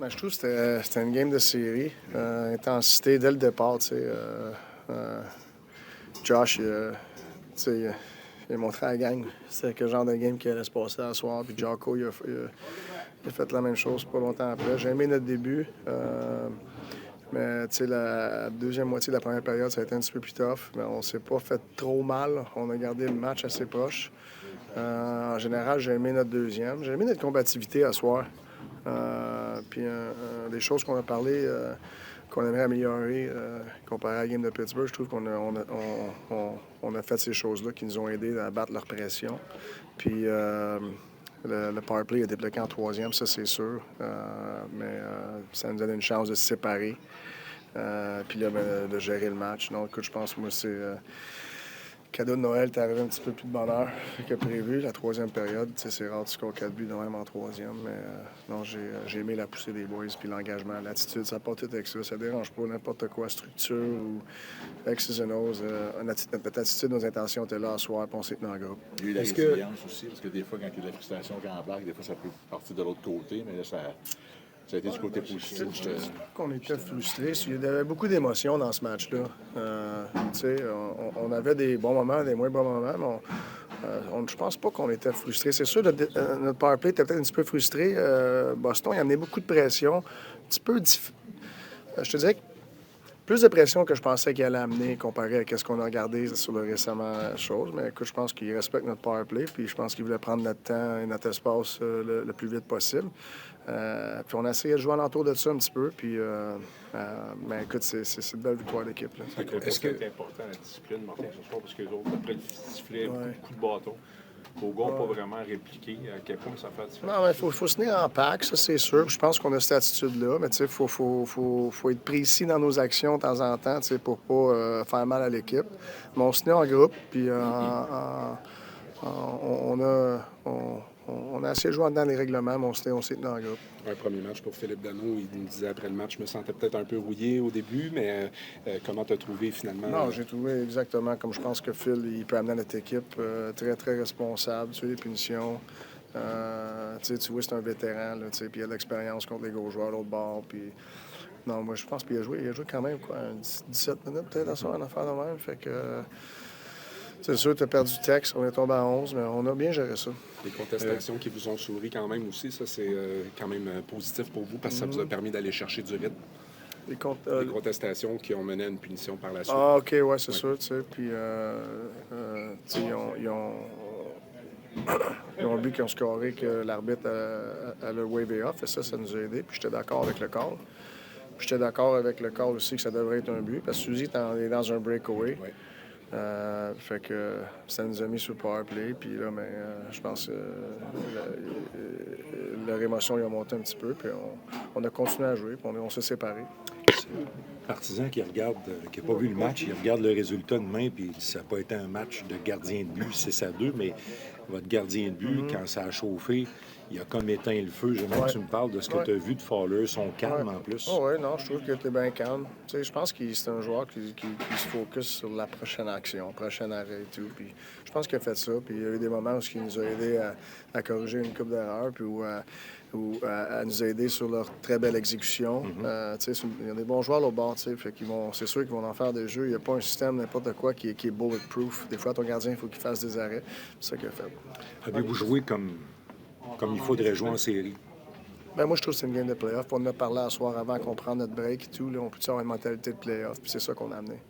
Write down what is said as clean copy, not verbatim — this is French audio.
Ben, je trouve que c'était une game de série. Intensité dès le départ. Josh, il a montré à la gang c'est quel genre de game qui allait se passer à soir. Puis Jocko, il a fait la même chose pas longtemps après. J'ai aimé notre début. Mais la deuxième moitié de la première période, ça a été un petit peu plus tough. Mais on s'est pas fait trop mal. On a gardé le match assez proche. En général, j'ai aimé notre deuxième. J'ai aimé notre combativité à soir. Des choses qu'on a parlé, qu'on aimerait améliorer comparé à la game de Pittsburgh, je trouve qu'on a fait ces choses-là qui nous ont aidés à battre leur pression. Puis le power play a débloqué en troisième, ça c'est sûr. Ça nous donne une chance de se séparer. Puis là, de gérer le match. Donc, écoute, je pense, moi, c'est cadeau de Noël, t'es arrivé un petit peu plus de bonheur que prévu. La troisième période, c'est rare, tu scores 4 buts de même en troisième. Mais non, j'ai aimé la poussée des boys, puis l'engagement, l'attitude, ça part tout avec ça. Ça dérange pas n'importe quoi, structure ou X's and O's. Notre attitude, nos intentions étaient là à soir, puis on s'est tenu en groupe. Il y a eu la résilience aussi, parce que des fois, quand il y a de la frustration qui embarque, des fois, ça peut partir de l'autre côté, mais là, ça a été du côté positif. Je te dis pas qu'on était frustrés. Il y avait beaucoup d'émotions dans ce match-là. On avait des bons moments, des moins bons moments, mais je pense pas qu'on était frustrés. C'est sûr, notre power play était peut-être un petit peu frustré. Boston, il a amené beaucoup de pression. Un petit peu je te dirais que plus de pression que je pensais qu'il allait amener comparé à ce qu'on a regardé sur le récemment chose. Mais écoute, je pense qu'il respecte notre power play, puis je pense qu'il voulait prendre notre temps et notre espace le plus vite possible. Puis on a essayé de jouer alentour de ça un petit peu. Mais écoute, c'est une belle victoire d'équipe. Est-ce que c'est important la discipline, Martin, ce soir, parce que les autres, après le sifflet, beaucoup de coups de bâton. Bourgon n'a pas vraiment répliqué. À quel point ça fait la différence? Non, mais il faut se tenir en pack, ça c'est sûr. Je pense qu'on a cette attitude-là. Mais tu sais, faut être précis dans nos actions de temps en temps, tu sais, pour pas faire mal à l'équipe. Mais on se tenait en groupe, puis on a essayé de jouer dans les règlements, mais on s'est tenu en groupe. Un premier match pour Philippe Danault. Il nous disait après le match, je me sentais peut-être un peu rouillé au début, mais comment tu as trouvé finalement? Non, j'ai trouvé exactement comme je pense que Phil, il peut amener notre équipe très, très responsable sur les punitions. Tu vois, c'est un vétéran, puis il a de l'expérience contre les gros joueurs à l'autre bord. Puis... Non, moi, je pense qu'il a joué quand même, 17 minutes peut-être à soir, en affaire de même. Fait que... C'est sûr, tu as perdu le texte, on est tombé à 11, mais on a bien géré ça. Les contestations qui vous ont souri quand même aussi, ça c'est quand même positif pour vous parce que ça vous a permis d'aller chercher du rythme. Les contestations qui ont mené à une punition par la suite. Ah, OK, ouais, c'est sûr, tu sais. Puis, ils ont vu qu'ils ont scoré que l'arbitre a le wave off, et ça nous a aidés. Puis j'étais d'accord avec le call. Puis j'étais d'accord avec le call aussi que ça devrait être un but, parce que Suzy est dans un breakaway. Ouais. Fait que ça nous a mis sur le power play. Puis là, je pense que leur émotion, ils ont monté un petit peu. Puis on a continué à jouer. Puis on s'est séparés. Partisan qui regarde, qui n'a pas vu le match, il regarde le résultat de main, puis ça n'a pas été un match de gardien de but 6-2, mais votre gardien de but, quand ça a chauffé, il a comme éteint le feu. J'aimerais que tu me parles de ce que tu as vu de Fowler, son calme en plus. Oui, non, je trouve qu'il était bien calme. Tu sais, je pense que c'est un joueur qui se focus sur la prochaine action, prochain arrêt et tout. Puis je pense qu'il a fait ça. Puis il y a eu des moments où il nous a aidés à corriger une coupe d'erreurs, puis à nous aider sur leur très belle exécution. Tu sais, il y a des bons joueurs au bord, tu sais, c'est sûr qu'ils vont en faire des jeux. Il n'y a pas un système, n'importe quoi, qui est bulletproof. Des fois, ton gardien, il faut qu'il fasse des arrêts. C'est ça qu'il a fait. Avez-vous joué comme il faudrait jouer en série? Ben moi, je trouve que c'est une game de playoff. On en a parlé à soir avant qu'on prenne notre break et tout. Là, on peut avoir une mentalité de playoff. Puis c'est ça qu'on a amené.